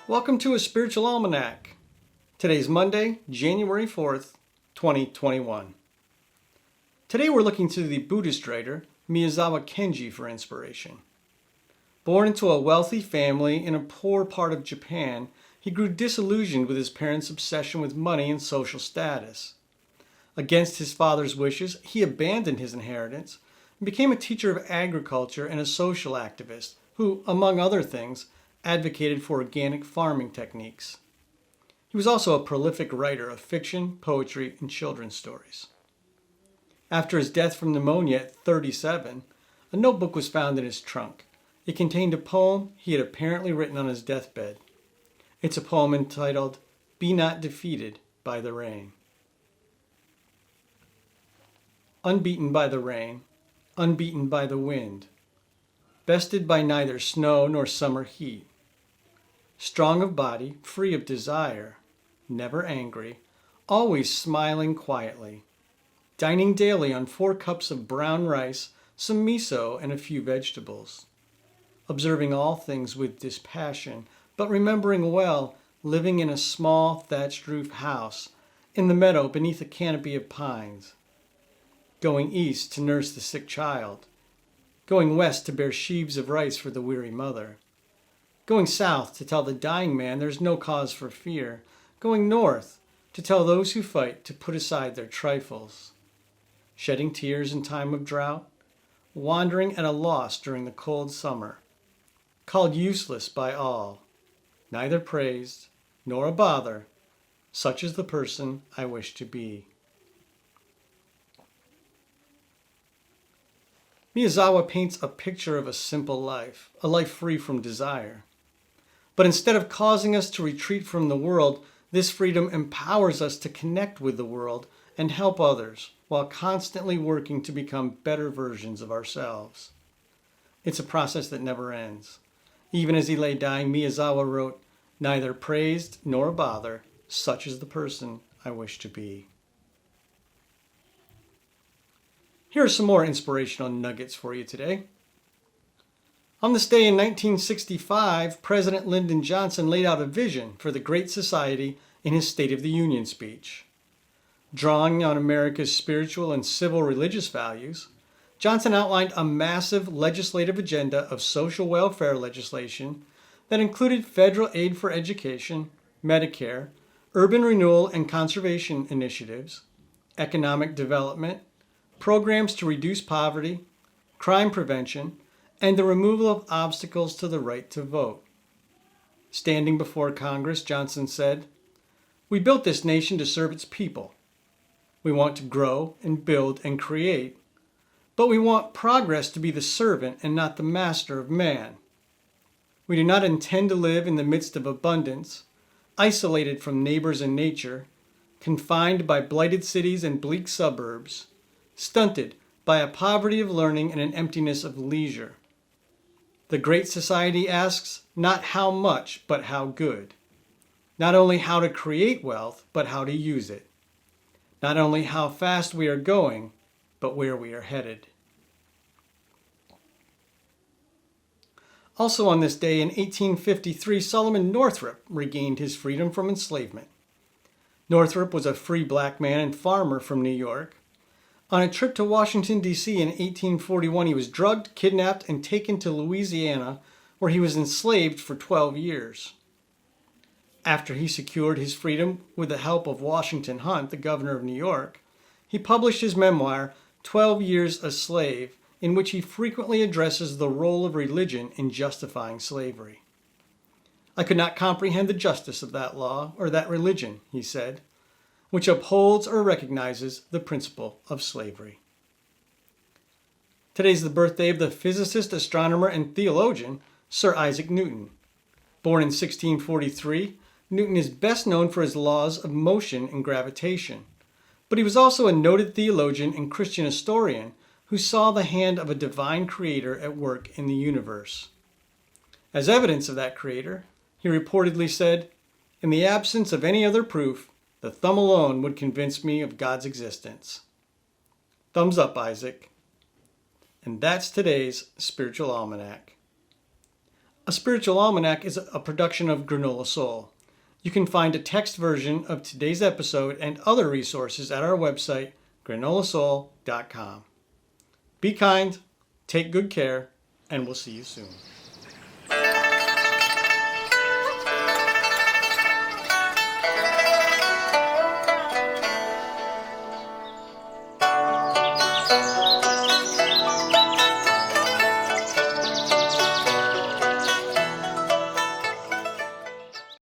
Welcome to a Spiritual Almanac. Today's Monday, January 4th, 2021. Today we're looking to the Buddhist writer Miyazawa Kenji for inspiration. Born into a wealthy family in a poor part of Japan, he grew disillusioned with his parents' obsession with money and social status. Against his father's wishes, he abandoned his inheritance and became a teacher of agriculture and a social activist who, among other things, advocated for organic farming techniques. He was also a prolific writer of fiction, poetry, and children's stories. After his death from pneumonia at 37, a notebook was found in his trunk. It contained a poem he had apparently written on his deathbed. It's a poem entitled, "Be Not Defeated by the Rain." Unbeaten by the rain, unbeaten by the wind, bested by neither snow nor summer heat, strong of body, free of desire, never angry, always smiling quietly, dining daily on 4 cups of brown rice, some miso, and a few vegetables, observing all things with dispassion, but remembering well, living in a small thatched roof house in the meadow beneath a canopy of pines, going east to nurse the sick child, going west to bear sheaves of rice for the weary mother, going south to tell the dying man there's no cause for fear, going north to tell those who fight to put aside their trifles, shedding tears in time of drought, wandering at a loss during the cold summer, called useless by all, neither praised nor a bother, such is the person I wish to be. Miyazawa paints a picture of a simple life, a life free from desire. But instead of causing us to retreat from the world, this freedom empowers us to connect with the world and help others while constantly working to become better versions of ourselves. It's a process that never ends. Even as he lay dying, Miyazawa wrote, "Neither praised nor a bother, such is the person I wish to be." Here are some more inspirational nuggets for you today. On this day in 1965, President Lyndon Johnson laid out a vision for the Great Society in his State of the Union speech. Drawing on America's spiritual and civil religious values, Johnson outlined a massive legislative agenda of social welfare legislation that included federal aid for education, Medicare, urban renewal and conservation initiatives, economic development, programs to reduce poverty, crime prevention, and the removal of obstacles to the right to vote. Standing before Congress, Johnson said, "We built this nation to serve its people. We want to grow and build and create, but we want progress to be the servant and not the master of man. We do not intend to live in the midst of abundance, isolated from neighbors and nature, confined by blighted cities and bleak suburbs, stunted by a poverty of learning and an emptiness of leisure. The Great Society asks not how much, but how good. Not only how to create wealth, but how to use it. Not only how fast we are going, but where we are headed." Also on this day in 1853, Solomon Northrup regained his freedom from enslavement. Northrup was a free black man and farmer from New York. On a trip to Washington, D.C. in 1841, he was drugged, kidnapped, and taken to Louisiana, where he was enslaved for 12 years. After he secured his freedom with the help of Washington Hunt, the governor of New York, he published his memoir, 12 Years a Slave, in which he frequently addresses the role of religion in justifying slavery. "I could not comprehend the justice of that law or that religion," he said, "which upholds or recognizes the principle of slavery." Today's the birthday of the physicist, astronomer, and theologian, Sir Isaac Newton. Born in 1643, Newton is best known for his laws of motion and gravitation, but he was also a noted theologian and Christian historian who saw the hand of a divine creator at work in the universe. As evidence of that creator, he reportedly said, "In the absence of any other proof, the thumb alone would convince me of God's existence." Thumbs up, Isaac. And that's today's Spiritual Almanac. A Spiritual Almanac is a production of Granola Soul. You can find a text version of today's episode and other resources at our website, granolasoul.com. Be kind, take good care, and we'll see you soon.